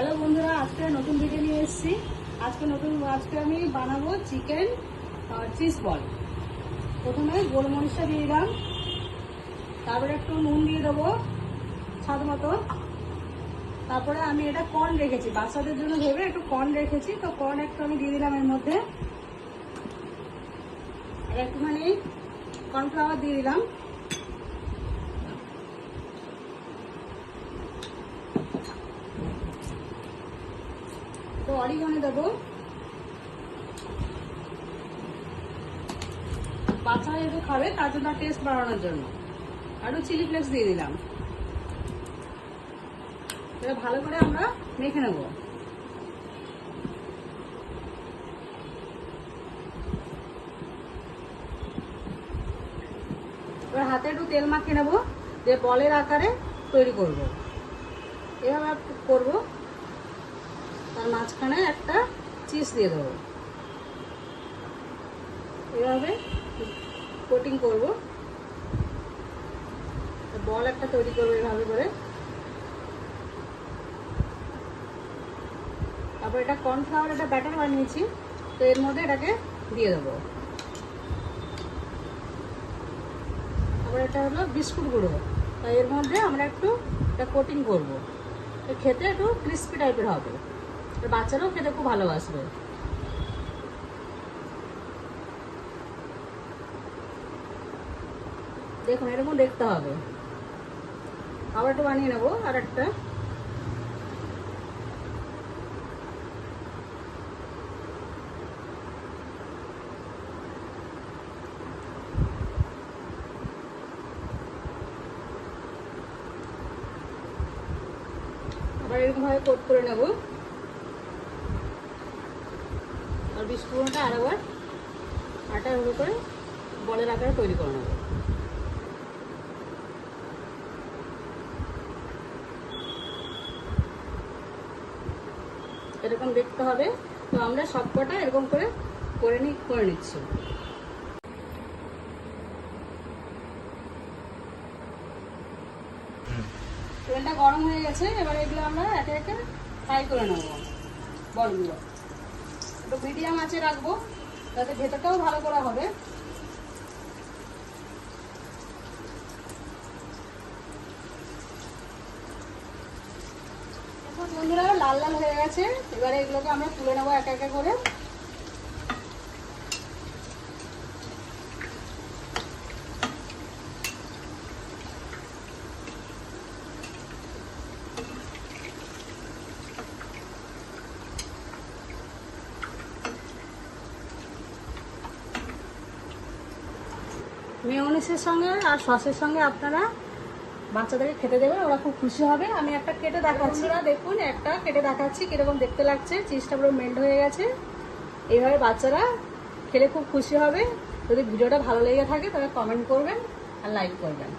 Hello বন্ধুরা, আজকে নতুন ভিডিও নিয়ে এসেছি। আজকে আমি বানাবো চিকেন চিজ বল। প্রথমে গোলমরিচটা দিয়ে দিলাম, তারপরে একটু নুন দিয়ে দেবো স্বাদ মতো। তারপরে আমি এটা কর্ন রেখেছি, বাচ্চাদের জন্য ভেবে একটু কর্ন রেখেছি, তো কর্ন একটু আমি দিয়ে দিলাম এর মধ্যে। আর একটুখানি কর্নফ্লাওয়ার দিয়ে দিলাম। তো অরিগানো দেবো, বাচ্চারা যেহেতু খাবে তার জন্য টেস্ট বাড়ানোর জন্য। আর চিলি ফ্লেক্স দিয়ে দিলাম। এটা ভালো করে আমরা মেখে নেব। এবার হাতে একটু তেল মাখিয়ে নেবো, দিয়ে বলের আকারে তৈরি করব। এভাবে করব, তার মাঝখানে একটা চিজ দিয়ে দেবো। এভাবে কোটিং করব, বল একটা তৈরি করবো এভাবে করে। তারপর এটা কর্নফ্লাওয়ার একটা ব্যাটার বানিয়েছি, তো এর মধ্যে এটাকে দিয়ে দেবো। তারপর এটা হলো বিস্কুট গুঁড়ো, তাই এর মধ্যে আমরা একটু এটা কোটিং করবো। খেতে একটু ক্রিস্পি টাইপের হবে, বাচ্চারাও খেতে খুব ভালোবাসবে। দেখুন এরকম দেখতে হবে। আবার একটু বানিয়ে নেবো আর একটা। আবার এরকম ভাবে কোট করে নেব, আর বিস্কুটটা আরেকবার আটা এভাবে করে বলের আকারে তৈরি করে নেব। এরকম দেখতে হবে। তো আমরা সবকটা এরকম করে নিচ্ছি। তেলটা গরম হয়ে গেছে, এবার এগুলো আমরা একে একে ফ্রাই করে নেব। বলগুলো একটু মিডিয়াম আঁচে রাখবো, যাতে ভেতরটাও ভালো করা হবে। বন্ধুরা লাল লাল হয়ে গেছে, এবারে এগুলোকে আমরা তুলে নেবো একে একে করে। মেয়োনিজের সঙ্গে আর সসের সঙ্গে আপনারা বাচ্চাদেরকে খেতে দেবেন, ওরা খুব খুশি হবে। আমি একটা কেটে দেখাচ্ছি, দেখুন একটা কেটে দেখাচ্ছি কিরকম দেখতে লাগছে। চিজটা পুরো মেল্ট হয়ে গেছে। এইভাবে বাচ্চারা খেলে খুব খুশি হবে। যদি ভিডিওটা ভালো লেগে থাকে তবে কমেন্ট করবেন আর লাইক করবেন।